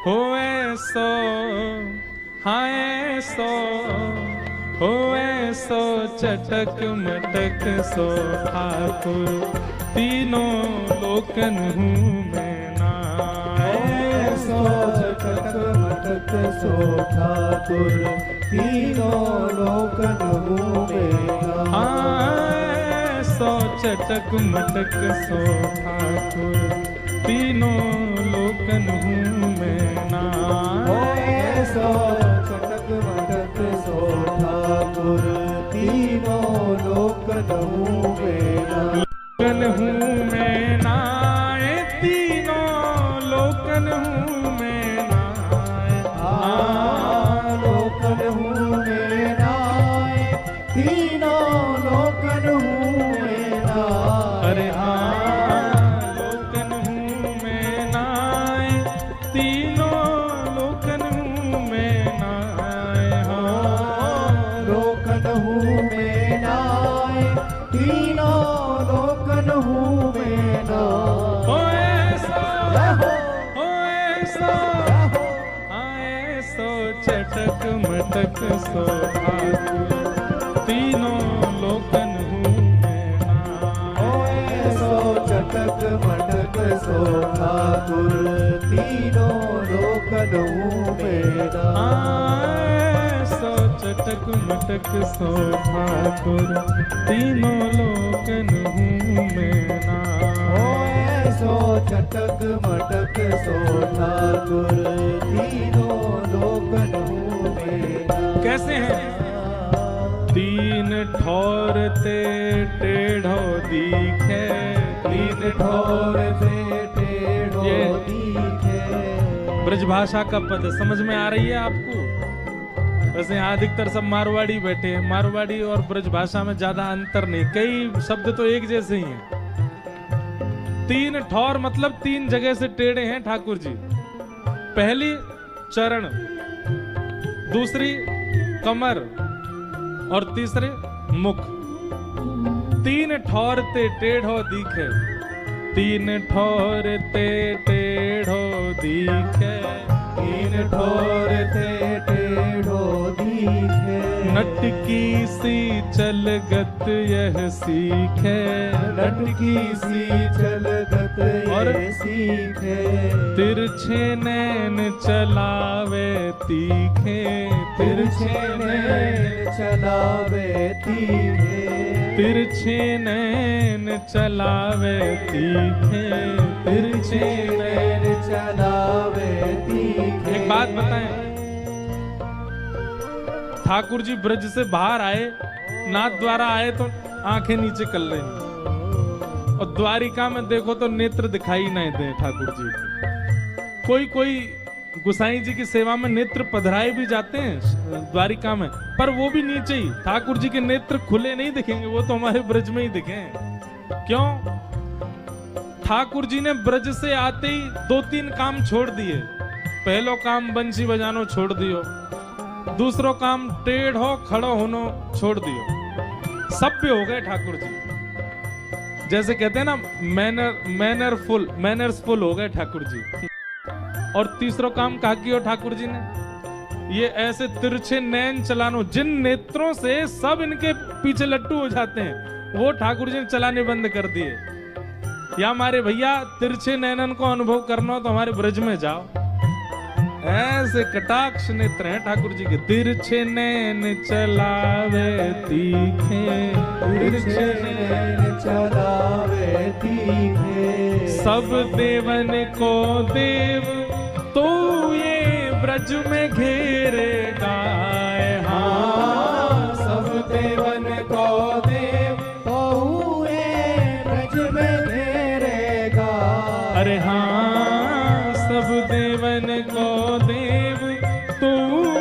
होए सो हाय सो होए सो चटक मटक सो ठाकुर तीनों लोकन हूँ मैं ना। सो चटक मटक सो ठाकुर तीनों लोकन हूँ मैं ना। सो चटक मटक सो ठाकुर तीनों लोकन हूँ मैं ना। सो चटक मटक सो ठाकुर तीनों लोकन हूँ मैं ना। लोकन हूँ मैं ना तीनों लोकन हूँ मैं ना। लोकन हूँ मैं ना तीनों लोकन हूँ मैं ना। अरे लोकन हूँ मैं ना तीनों लोकन हूँ मैं ना। लोकन हूँ मैं ना तीनों लोकन हूँ मैं ना। चटक मटक सो ठाकुर तीनों लोकन हूँ मैं ना। सो चटक मटक सो ठाकुर तीनों लोकन हूँ मैं ना। सो चटक मटक सो ठाकुर तीनों लोकन हूँ मैं ना। सो चटक मटक सो ठाकुर तीनों लोकन हूँ मैं ना। कैसे हैं? तीन ठौर ते टेढ़ो दिखे। तीन ठौर ते टेढ़ो दिखे। ब्रजभाषा का पद समझ में आ रही है आपको? वैसे यहाँ अधिकतर सब मारवाड़ी बैठे हैं। मारवाड़ी और ब्रजभाषा में ज्यादा अंतर नहीं, कई शब्द तो एक जैसे ही हैं। तीन ठौर मतलब तीन जगह से टेढ़े हैं ठाकुर जी। पहली चरण, दूसरी कमर और तीसरे मुख। तीन ठौर ते टेढ़ो दिखे। तीन ठौर ते टेढ़ो दिखे। तीन ठौर ते टेढ़ो दिखे। नटकी सी चलगत यह सीखे। नटकी सी चलगत यह सीखे। तिरछे नैन चलावे तीखे। तिरछे नैन चलावे तीखे। तिरछे नैन चलावे तीखे। तिरछे नैन चलावे तीखे। एक बात बताएं, ठाकुर जी ब्रज से बाहर आए, नाथ द्वारा आए तो आंखें नीचे कर रही, और द्वारिका में देखो तो नेत्र दिखाई नहीं दे ठाकुर जी के। कोई गुसाई जी की सेवा में नेत्र पधराए भी जाते हैं द्वारिका में, पर वो भी नीचे ही। ठाकुर जी के नेत्र खुले नहीं दिखेंगे, वो तो हमारे ब्रज में ही दिखे। क्यों? ठाकुर जी ने ब्रज से आते ही दो तीन काम छोड़ दिए। पहलो काम बंसी बजानो छोड़ दियो, दूसरो काम टेढ़ो खड़ो होनो छोड़ दियो। सभ्य हो गए ठाकुर जी। जैसे कहते हैं ना, मैनर्स फुल हो गए ठाकुर जी। और तीसरो काम कहा किया ठाकुर जी ने, ये ऐसे तिरछे नैन चलानो, जिन नेत्रों से सब इनके पीछे लट्टू हो जाते हैं, वो ठाकुर जी ने चलाने बंद कर दिए। या हमारे भैया तिरछे नैनन को अनुभव करना हो तो हमारे ब्रज में जाओ। ऐसे कटाक्ष नेत्र हैं ठाकुर जी के। तिरछे नैन चलावे तीखे। तिरछे नैन चलावे तीखे। सब देवन को देव तो ये ब्रज में घेरे गाए। हाँ, सब देवन को देव तो ये ब्रज में घेरे गाए। अरे हाँ, सब देवन को देव तू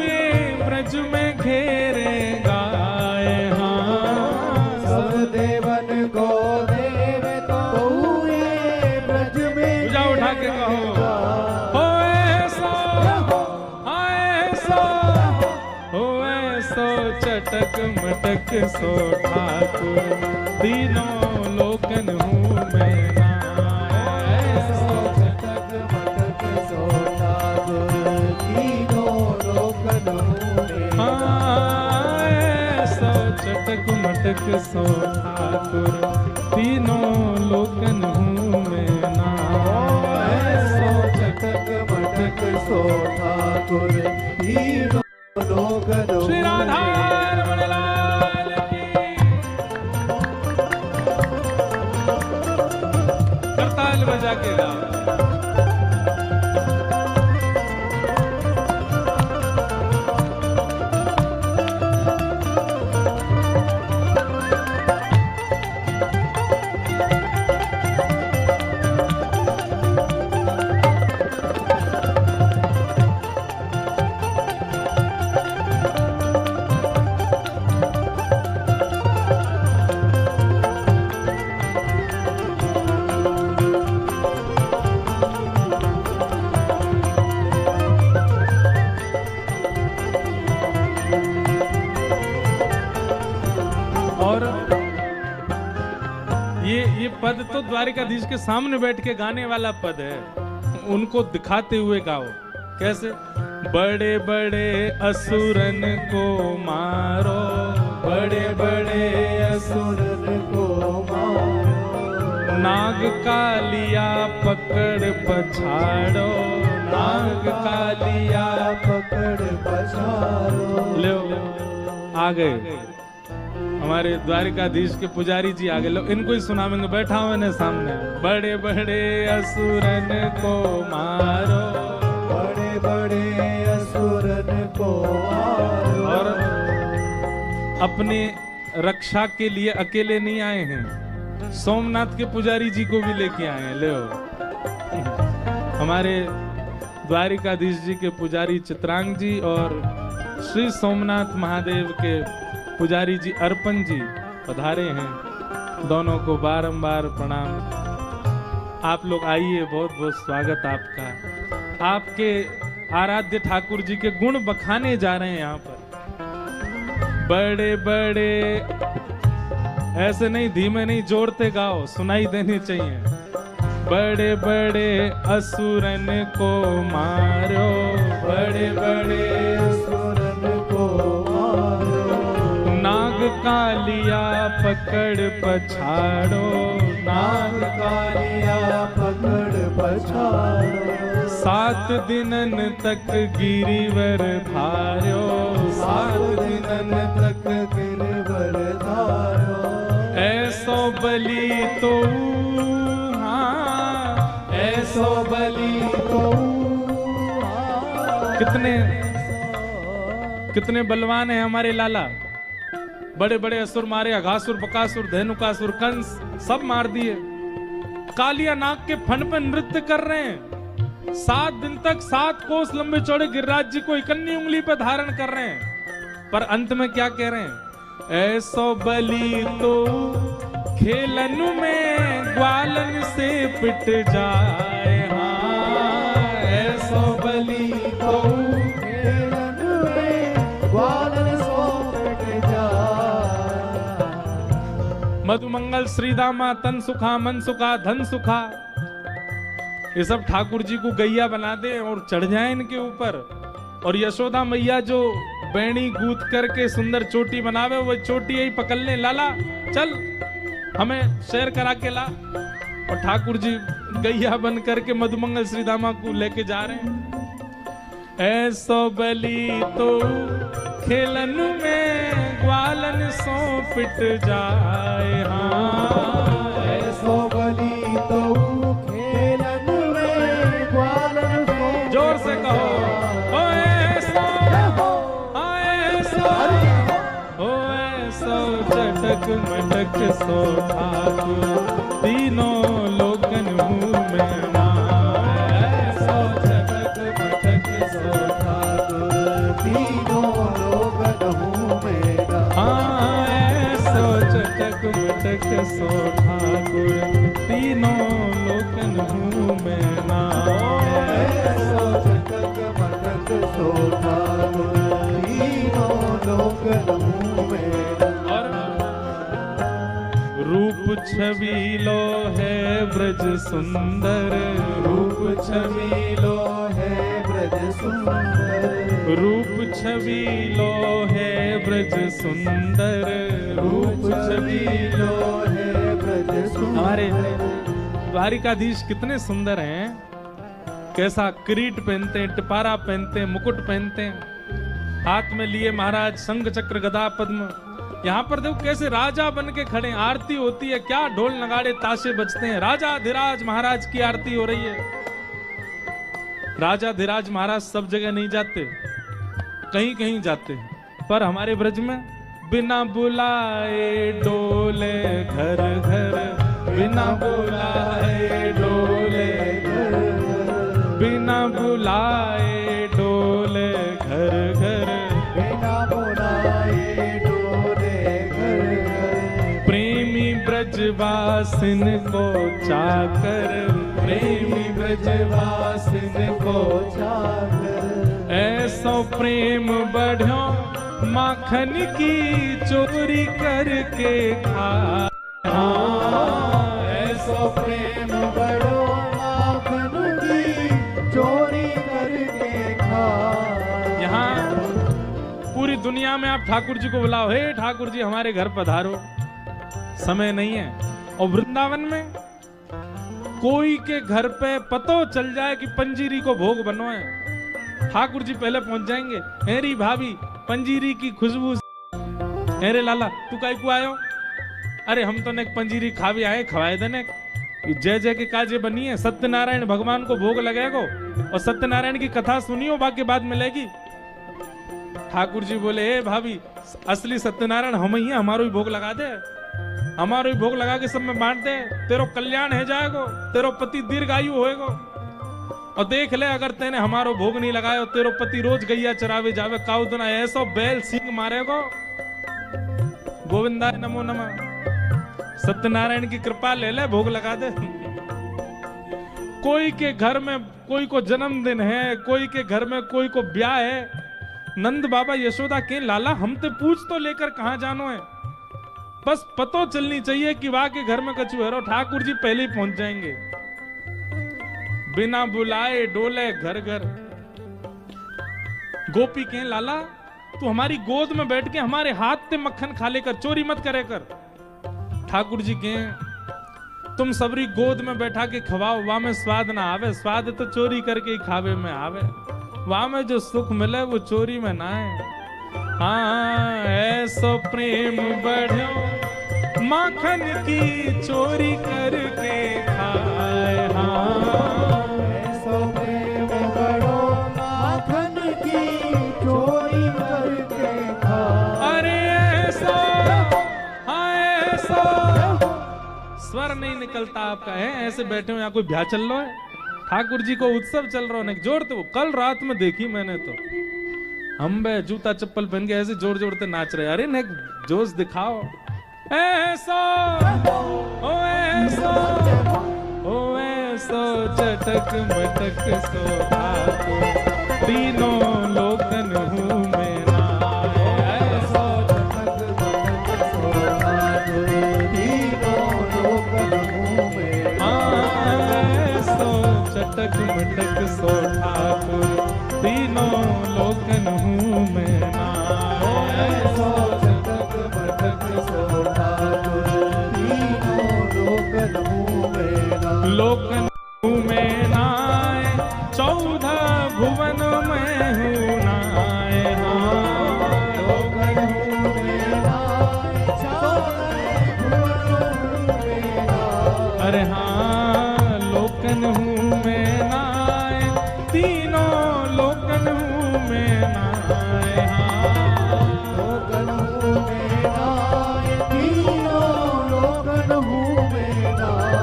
ये ब्रज में घेरे गाए। हाँ, सब देवन को देव तो ये ब्रज में पूजा उठा के कहो, होए सो आए सो, होए सो चटक मटक सो ठाकुर तीनों लोकन हूँ मैं ना। चटक मटक सो ठाकुर सो ठाकुर तीनों लोकन हूँ मैं ना। ऐसो चटक मटक सो ठाकुर तीनों लोकन हूँ श्री राधा रमण लाल की। करताल बजा के गाओ। ये पद तो द्वारिकाधीश के सामने बैठ के गाने वाला पद है, उनको दिखाते हुए गाओ। कैसे? बड़े बड़े असुरन को मारो, बड़े बड़े असुरन को मारो, नाग कालिया पकड़ पछाड़ो, नाग कालिया पकड़ पछाड़ो। लो आ गए हमारे द्वारिकाधीश के पुजारी जी आगे। लो इनको ही सुनावेंगे, बैठा हुए ने सामने। बड़े बड़े असुरन को मारो, बड़े बड़े असुरन को मारो। और अपने रक्षा के लिए अकेले नहीं आए हैं, सोमनाथ के पुजारी जी को भी लेके आए हैं। ले हमारे द्वारिकाधीश जी के पुजारी चित्रांग जी और श्री सोमनाथ महादेव के पुजारी जी अर्पण जी पधारे हैं। दोनों को बारंबार प्रणाम। आप लोग आइए, बहुत बहुत स्वागत आपका। आपके आराध्य ठाकुर जी के गुण बखाने जा रहे हैं यहाँ पर। बड़े बड़े, ऐसे नहीं, धीमे नहीं, जोड़ते गाओ, सुनाई देनी चाहिए। बड़े बड़े असुरन को मारो, बड़े बड़े असुरन को मारो, नाग कालिया पकड़ पछाड़ो, नाग कालिया पकड़ पछाड़ो। 7 दिनन तक गिरिवर धार्यो, 7 दिनन तक गिरिवर धार्यो। ऐसो बलि तो ऐसो बलि तो कितने बलवान हैं हमारे लाला। बड़े बड़े असुर मारे, अघासुर, बकासुर, धेनुकासुर, कंस सब मार दिए। कालिया नाग के फन पे नृत्य कर रहे हैं। 7 दिन तक 7 कोस लंबे चौड़े गिरिराज जी को इकन्नी उंगली पे धारण कर रहे हैं। पर अंत में क्या कह रहे हैं? ऐसो बलि तो खेलन में ग्वालन से पिट जाए। हाँ, ऐसो बलि तो खेलन में ग्वालन से पिट जाए। मधुमंगल श्रीदामा तन सुखा मन सुखा धन सुखा, ये सब ठाकुर जी को गैया बना दे और चढ़ जाए इनके ऊपर। और यशोदा मैया जो बैणी गूंथ करके सुंदर चोटी बनावे, वो चोटी यही पकड़ ले। लाला चल हमें शेयर करा के ला। और ठाकुर जी गैया बन करके मधुमंगल श्रीदामा को लेके जा रहे हैं। ऐसो बलि तो खेलन में ग्वालन सो पिट जाए। हाँ, ऐसो बलि तो खेलन में ग्वालन सो। जोर से कहो, ओ ऐसो, ओ ऐसो, ओ ऐसो चटक मटक सो ठाकुर तीनों लोकन हूँ मैं ना। ऐसो चटक मटक सो ठाकुर तीनों लोकन हूँ मैं ना। हाँ, ऐसो चटक मटक सो ठाकुर तीनों लोकन हूँ मैं ना। ऐसो चटक मटक सो ठाकुर तीनों लोकन हूँ मैं ना। रूप छबीलो है ब्रज सुंदर, रूप छबीलो है ब्रज ब्रज सुंदर, रूप छवि लो है ब्रज सुंदर, रूप छवि लो है ब्रज सुंदर। हमारे द्वारिकाधीश कितने सुंदर हैं, कैसा किरीट पहनते हैं, टिपारा पहनते हैं, मुकुट पहनते हैं, हाथ में लिए महाराज शंख चक्र गदा पद्म। यहाँ पर देखो कैसे राजा बन के खड़े, आरती होती है, क्या ढोल नगाड़े ताशे बजते हैं, राजा धीराज महाराज की आरती हो रही है। राजा धीराज महाराज सब जगह नहीं जाते, कहीं कहीं जाते हैं, पर हमारे ब्रज में बिना बुलाए डोले घर घर, बिना बुलाए डोले घर घर, बिना बुलाए डोले घर घर, बिना बुलाए डोले घर घर। प्रेमी ब्रजवासिन को चाकर, प्रेमी ब्रजवासिन को चाकर, ऐसो प्रेम बढ़ो माखन की चोरी करके खा। ऐसो प्रेम बड़ो माखन की चोरी करके खा। यहाँ पूरी दुनिया में आप ठाकुर जी को बुलाओ, हे ठाकुर जी हमारे घर पधारो, समय नहीं है। और वृंदावन में कोई के घर पे पतो चल जाए कि पंजीरी को भोग बनो है, ठाकुर जी पहले पहुंच जाएंगे। हेरी भाभी पंजीरी की खुशबू, हेरे लाला तू काई को आयो, अरे हम तो ने पंजीरी खावे आए, खवाए देने जय जय के काजे बनी है, सत्यनारायण भगवान को भोग लगेगो और सत्यनारायण की कथा सुनियो, बाकी बाद मिलेगी। ठाकुर जी बोले हे भाभी असली सत्यनारायण हम ही है, हमारो ही भोग लगा दे, हमारो ही भोग लगा के सब में बांट दे, तेरो कल्याण है जाएगो, तेरो पति दीर्घायु होएगो। और देख ले अगर तेने हमारो भोग नहीं लगाया, तेरो पति रोज गैया चरावे जावे, काउदना ऐसो बैल सिंह मारेगो। गोविंदा नमो नमः, सत्यनारायण की कृपा ले ले, भोग लगा दे। कोई के घर में कोई को जन्मदिन है, कोई के घर में कोई को ब्याह है, नंद बाबा यशोदा के लाला हम ते पूछ तो लेकर कहां जानो है, बस पतो चलनी चाहिए कि वहां के घर में कछु है, ठाकुर जी पहले ही पहुंच जाएंगे। बिना बुलाए डोले घर घर। गोपी के लाला तू हमारी गोद में बैठ के हमारे हाथ से मक्खन खा लेकर, चोरी मत करे कर। ठाकुर जी के तुम सबरी गोद में बैठा के खवाओ, वहां में स्वाद ना आवे, स्वाद तो चोरी करके ही खावे में आवे, वहां में जो सुख मिले वो चोरी में ना है। हाँ ऐसो प्रेम बढ़ो माखन की चोरी करके खाए। हाँ ऐसो प्रेम बड़ो माखन की चोरी करके खा। अरे ऐसा, हाँ ऐसा स्वर नहीं निकलता आपका है, ऐसे बैठे हो यहाँ कोई ब्याह चल रहा है, ठाकुर जी को उत्सव चल रहा है, जोरते वो कल रात में देखी मैंने तो, हम बे जूता चप्पल पहन के ऐसे जोर जोरते नाच रहे, अरे ने जोश दिखाओ। ऐसा ओ ऐसा ओ ऐसा चटक मटक सो तीनों लोकन हूँ मैं नाए। ऐसा चटक मटक सो तीनों लोकन हूँ मैं। ऐसा चटक मटक सो ठाकुर तीनों लोकन हूँ मैं नाए। ऐसो चटक मटक सो तीनों लोकन हूँ मैं। लोकन हूँ मैं नाए, 14 भुवन में हूँ नाए। हाँ लोकन हूँ मैं नाए, 14 भुवन हूँ मैं नाए। अरे हाँ लोकन हूँ मैं नाए, तीनों लोकन हूँ मैं नाए। हाँ लोकन हूँ मैं नाए, तीनों लोकन हूँ मैं नाए।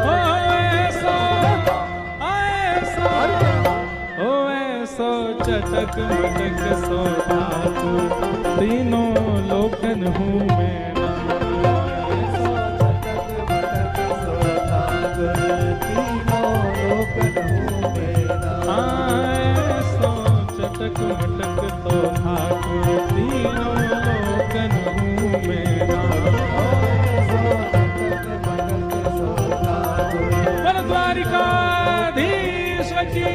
ओ ऐसो चटक मटक सो ठाकुर तीनों लोकन हूँ मैं नाए। ऐसो चटक मटक सो ठाकुर तीनों लोकन हूँ मैं नाए। द्वारिकाधीश की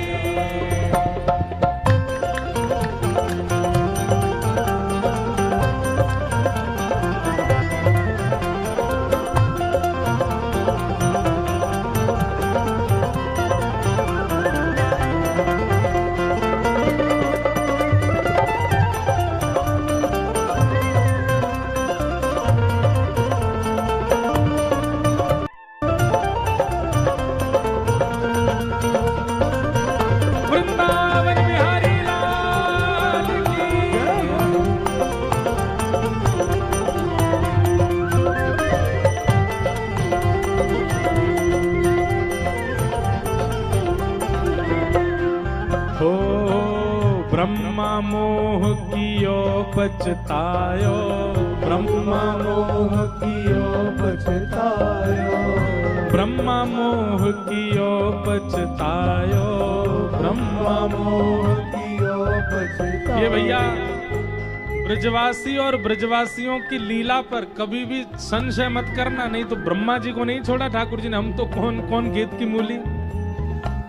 ब्रह्मा मोह कियो पछतायो, ब्रह्मा मोह कियो पछतायो, ब्रह्मा मोह कियो पछतायो, ब्रह्मा मोह कियो पछतायो। ये भैया ब्रजवासी और ब्रजवासियों की लीला पर कभी भी संशय मत करना, नहीं तो ब्रह्मा जी को नहीं छोड़ा ठाकुर जी ने, हम तो कौन कौन गेत की मूली।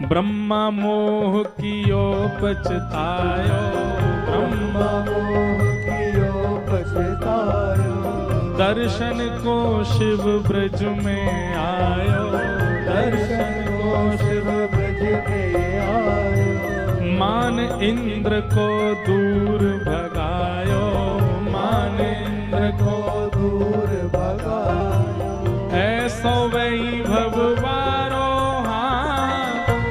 ब्रह्मा मोह कियो पछतायो, ब्रह्मा मोह कियो पछतायो, दर्शन को शिव ब्रज में आयो, दर्शन को शिव ब्रज में आयो, मान इंद्र को दूर भगायो, मान इंद्र को दूर भगायो, ऐसो वैभव बारो, हाँ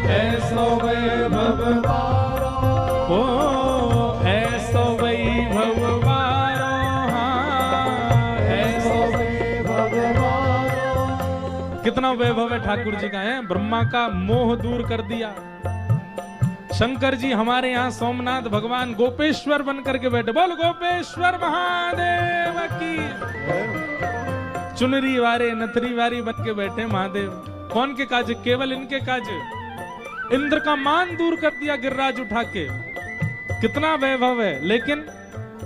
ऐसो वैभव बारो, ओ ऐसो वैभव बारो, हाँ ऐसो वैभव बारो। कितना वैभव है ठाकुर जी का, है ब्रह्मा का मोह दूर कर दिया। शंकर जी हमारे यहाँ सोमनाथ भगवान गोपेश्वर बन करके बैठे, बोल गोपेश्वर महादेव की। चुनरी वारे नथरी वारी बन के बैठे महादेव, कौन के काज, केवल इनके काज। इंद्र का मान दूर कर दिया गिरिराज उठा के, कितना वैभव है। लेकिन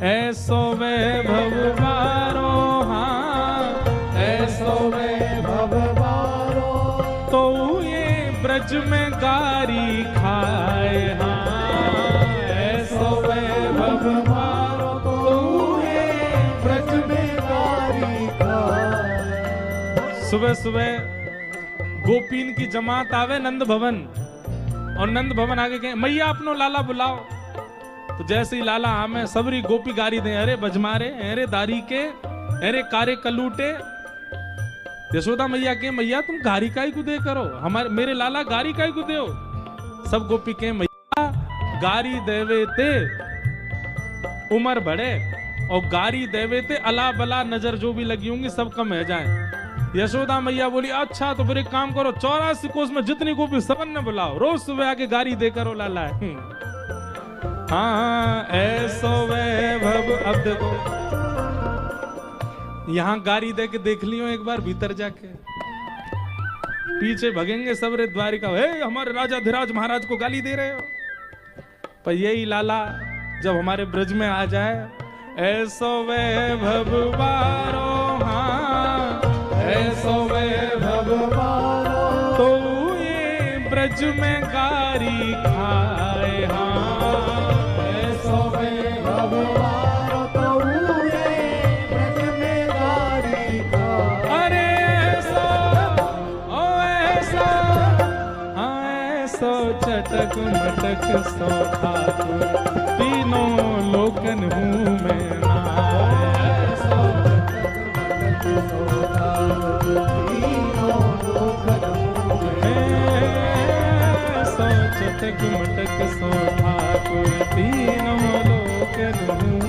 ऐसो वैभव बारो, हाँ ऐसो वैभव बारो, तो ये ब्रज में गारी खाए, हाँ ऐसो वैभव बारो, तो ये ब्रज में गारी खाए। सुबह सुबह गोपीन की जमात आवे नंद भवन, और नंद भवन आगे कहे मैया अपनो लाला बुलाओ। तो जैसे ही लाला आमे सबरी गोपी गारी दे, अरे बजमारे, अरे दारी के, अरे कारे कलूटे। यशोदा मैया के मैया तुम गारी काई को दे करो, हमारे मेरे लाला गारी काई को दे। सब गोपी के मैया गारी देवे ते उमर बढ़े, और गारी देवे ते अला बला नजर जो भी लगी होंगी सब कम है जाए। यशोदा मैया बोली अच्छा तो फिर एक काम करो, 84 कोस में जितनी गोपी सबन ने बुलाओ, रोज सुबह आके गारी दे करो लाला। हाँ ऐसो वैभव। अब देखो यहाँ गारी दे के देख लियो एक बार भीतर जाके, पीछे भगेंगे सब रे द्वारिका, हे हमारे राजा धीराज महाराज को गाली दे रहे हो। पर यही लाला जब हमारे ब्रज में आ जाए, ऐसो वैभव बारो, हाँ ऐसो वैभव बारो, तो ये ब्रज में गारी खाए, हाँ ऐसो वैभव बारो, तो ये ब्रज में गारी खाए। अरे ऐसो ओ ऐसो, हाँ ऐसो चटक मटक सो ठाकुर, तीनों लोकन हूँ मैं नाय। ऐसो चटक मटक सो ठाकुर, तीनों लोकन हूँ मैं। ऐसो चटक मटक सो ठाकुर, तीनों लोकन हूँ